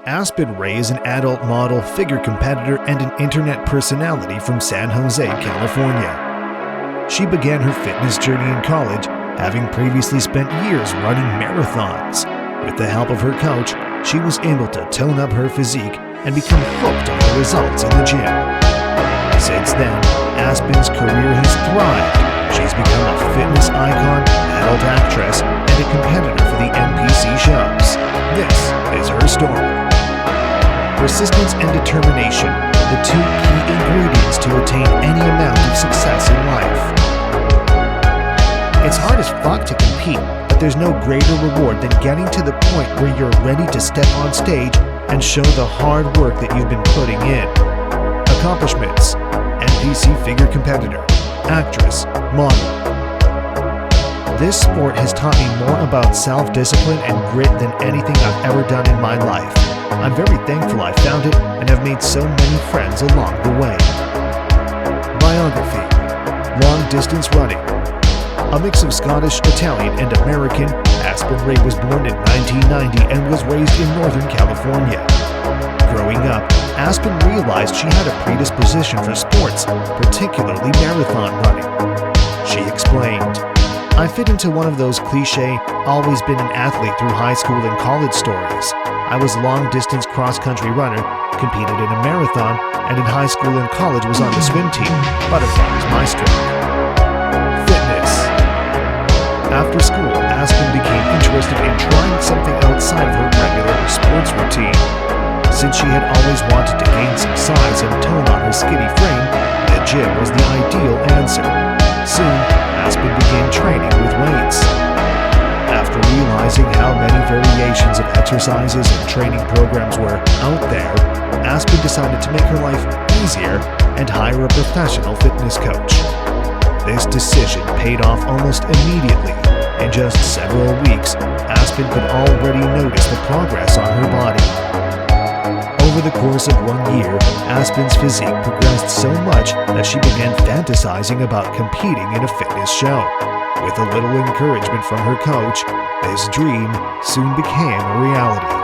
Aspen Rae is an adult model, figure competitor, and an internet personality from San Jose, California. She began her fitness journey in college, having previously spent years running marathons. With the help of her coach, she was able to tone up her physique and become hooked on the results in the gym. Since then, Aspen's career has thrived. She's become a fitness icon, adult actress, and a competitor for the NPC shows. This is her story. Persistence and determination, the two key ingredients to attain any amount of success in life. It's hard as fuck to compete, but there's no greater reward than getting to the point where you're ready to step on stage and show the hard work that you've been putting in. Accomplishments: NPC figure competitor, actress, model. This sport has taught me more about self-discipline and grit than anything I've ever done in my life. I'm very thankful I found it and have made so many friends along the way. Biography: long distance running. A mix of Scottish, Italian, and American, Aspen Rae was born in 1990 and was raised in Northern California. Growing up, Aspen realized she had a predisposition for sports, particularly marathon running. She explained, "I fit into one of those cliché, always been an athlete through high school and college stories. I was a long-distance cross-country runner, competed in a marathon, and in high school and college was on the swim team. Butterfly was my strength." After school, Aspen became interested in trying something outside of her regular sports routine. Since she had always wanted to gain some size and tone on her skinny frame, the gym was the ideal answer. Soon, Aspen began training with weights. After realizing how many variations of exercises and training programs were out there, Aspen decided to make her life easier and hire a professional fitness coach. This decision paid off almost immediately. In just several weeks, Aspen could already notice the progress on her body. Over the course of 1 year, Aspen's physique progressed so much that she began fantasizing about competing in a fitness show. With a little encouragement from her coach, this dream soon became a reality.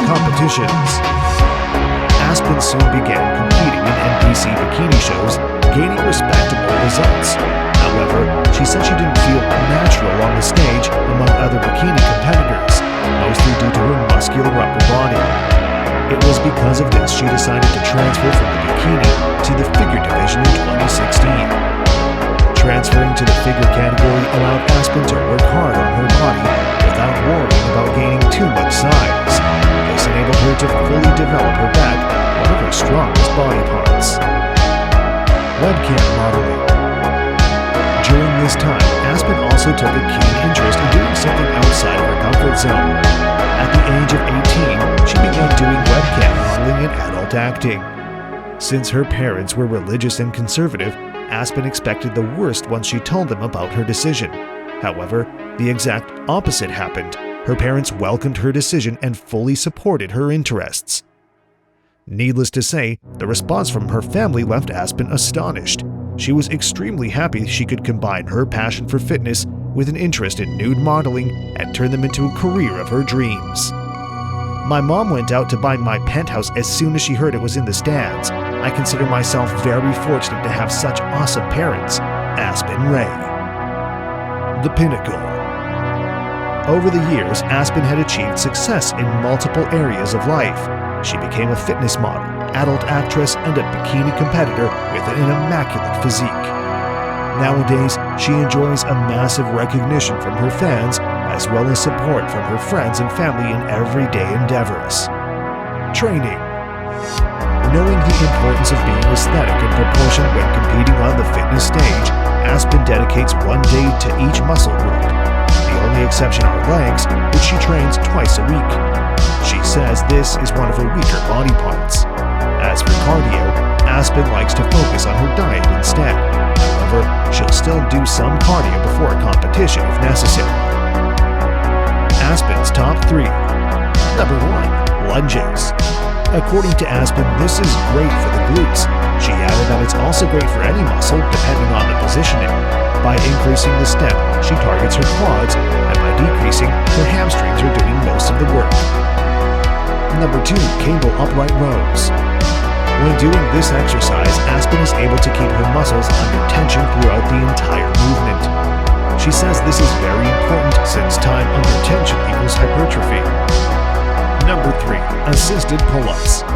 Competitions. Aspen soon began competing in NPC bikini shows, gaining respectable results. However, she said she didn't feel natural on the stage among other bikini competitors, mostly due to her muscular upper body. It was because of this she decided to transfer from the bikini to the figure division in 2016. Transferring to the figure category allowed Aspen to work hard on her body without worrying about gaining too much size. This enabled her to fully develop her back, one of her strongest body parts. Webcam modeling. During this time, Aspen also took a keen interest in doing something outside of her comfort zone. At the age of 18, she began doing webcam modeling and adult acting. Since her parents were religious and conservative, Aspen expected the worst once she told them about her decision. However, the exact opposite happened. Her parents welcomed her decision and fully supported her interests. Needless to say, the response from her family left Aspen astonished. She was extremely happy she could combine her passion for fitness with an interest in nude modeling and turn them into a career of her dreams. "My mom went out to buy my penthouse as soon as she heard it was in the stands. I consider myself very fortunate to have such awesome parents." Aspen Rae. The pinnacle. Over the years, Aspen had achieved success in multiple areas of life. She became a fitness model, adult actress, and a bikini competitor with an immaculate physique. Nowadays, she enjoys a massive recognition from her fans, as well as support from her friends and family in everyday endeavors. Training. Knowing the importance of being aesthetic and proportioned when competing on the fitness stage, Aspen dedicates 1 day to each muscle group. The only exception are legs, which she trains twice a week. She says this is one of her weaker body parts. As for cardio, Aspen likes to focus on her diet instead. However, she'll still do some cardio before a competition if necessary. Aspen's top 3. Number 1. Lunges. According to Aspen, this is great for the glutes. She added that it's also great for any muscle, depending on the positioning. By increasing the step, she targets her quads, and by decreasing, her hamstrings are doing most of the work. 2. Cable upright rows. When doing this exercise, Aspen is able to keep her muscles under tension throughout the entire movement. She says this is very important since time under tension equals hypertrophy. Number 3. Assisted pull-ups.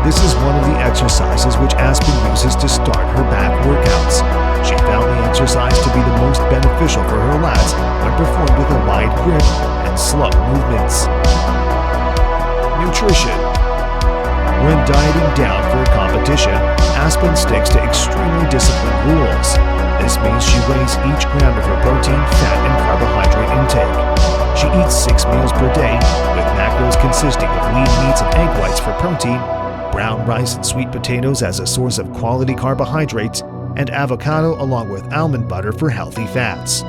This is one of the exercises which Aspen uses to start her back workouts. She found the exercise to be the most beneficial for her lats when performed with a wide grip and slow movements. Nutrition. When dieting down for a competition, Aspen sticks to extremely disciplined rules. This means she weighs each gram of her protein, fat, and carbohydrate intake. She eats 6 meals per day, with macros consisting of lean meats and egg whites for protein, brown rice and sweet potatoes as a source of quality carbohydrates, and avocado along with almond butter for healthy fats.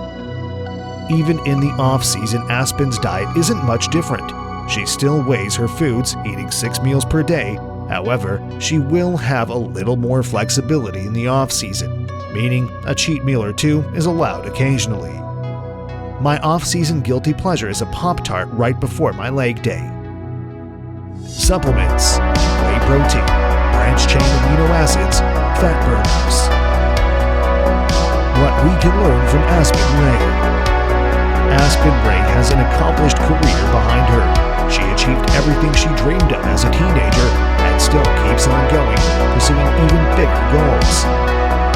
Even in the off-season, Aspen's diet isn't much different. She still weighs her foods, eating 6 meals per day. However, she will have a little more flexibility in the off-season, meaning a cheat meal or 2 is allowed occasionally. My off-season guilty pleasure is a Pop-Tart right before my leg day. Supplements: whey protein, branched-chain amino acids, fat burners. What we can learn from Aspen Rae. Aspen Rae has an accomplished career behind her. She achieved everything she dreamed of as a teenager and still keeps on going, pursuing even bigger goals.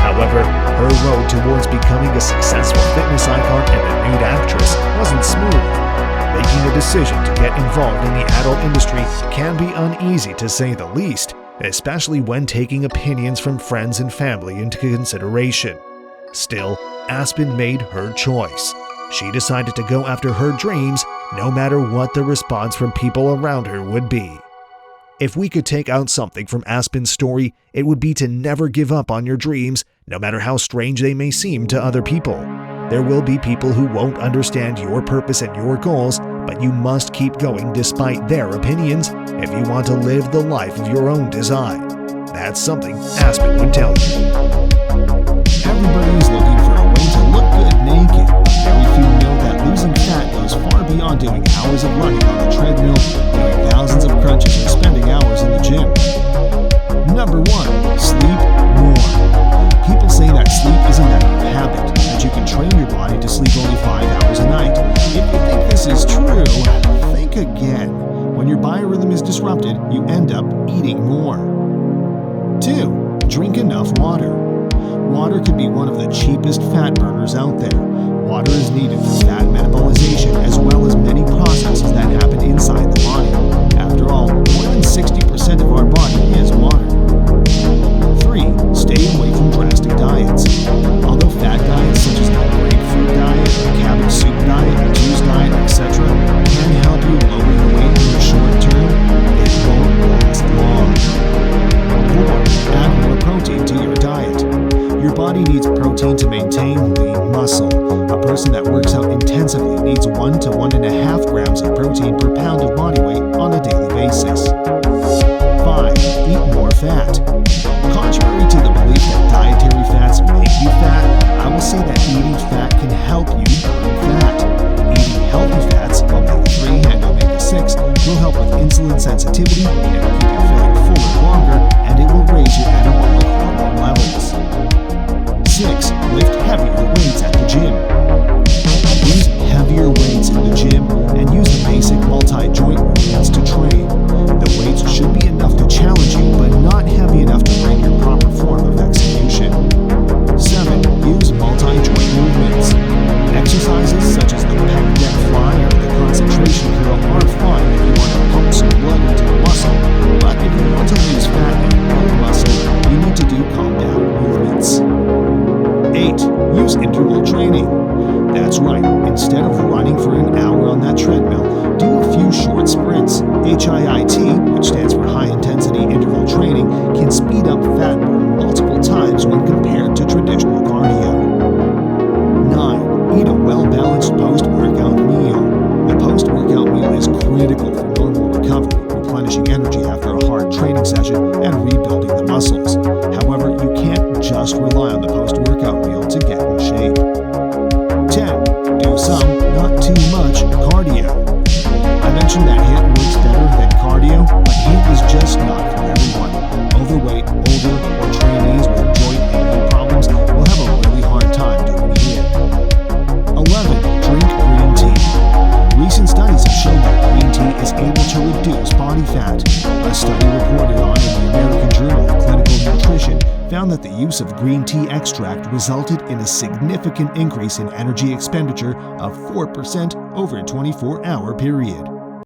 However, her road towards becoming a successful fitness icon and a nude actress wasn't smooth. Making a decision to get involved in the adult industry can be uneasy to say the least, especially when taking opinions from friends and family into consideration. Still, Aspen made her choice. She decided to go after her dreams, no matter what the response from people around her would be. If we could take out something from Aspen's story, it would be to never give up on your dreams, no matter how strange they may seem to other people. There will be people who won't understand your purpose and your goals, but you must keep going despite their opinions if you want to live the life of your own design. That's something Aspen would tell you. Everybody is looking for a way to look good naked. Very few know that losing fat goes far beyond doing hours of running on the treadmill, doing thousands of crunches, and spending hours in the gym. Number 1. Sleep more. People say that sleep is a matter of habit, that you can train your body to sleep only 5 hours a night. If you think this is true, think again. When your biorhythm is disrupted, you end up eating more. 2. Drink enough water. Water could be one of the cheapest fat burners out there. Water is needed for fat metabolization as well as many processes that happen inside the body. After all, more than 60% of our body is water. 3. Stay away from drastic diets. Although fat diets such as the grapefruit diet, cabbage soup diet, juice diet, etc. can help you lower your weight in the short term, it won't last long. 4. Add more protein to your diet. Your body needs protein to maintain lean muscle. A person that works out intensively needs 1 to 1.5 grams of protein per pound of body weight on a daily basis. 5. Eat more fat. Contrary to the belief that dietary fats make you fat, I will say that eating fat can help you burn fat. Eating healthy fats, omega-3 and omega-6, will help with insulin sensitivity, it will keep you feeling fuller longer, and it will raise your anabolic hormone levels. 6. Lift heavier weights at the gym. Use heavier weights in the gym and use the basic multi-joint movements to train. The weights should be enough to challenge you, but not heavy enough to break your proper form of execution. 7. Use multi-joint movements. Exercises such as the pec deck fly or the concentration curl are fine if you want to pump some blood into the muscle, but if you want to lose fat and build muscle, you need to do calm-down movements. 8. Use interval training. That's right, instead of running for an hour on that treadmill, do a few short sprints. HIIT, which stands for High Intensity Interval Training, can speed up fat burn multiple times when compared to traditional cardio. 9. Eat a well-balanced post-workout meal. The post-workout meal is critical for normal recovery, replenishing energy after a hard training session and rebuilding the muscles. However, you can't just rely on the post-workout meal to get in shape. 10. Do some, not too much, cardio. I mentioned that HIIT works better than cardio, but HIIT just not for everyone. Overweight, older, or trainees with joint and knee problems will have a really hard time doing it. 11. Drink green tea. Recent studies have shown that green tea is able to reduce body fat. A study reported on in the American Journal of Clinical Nutrition found that the use of green tea extract resulted in a significant increase in energy expenditure of 4% over a 24-hour period.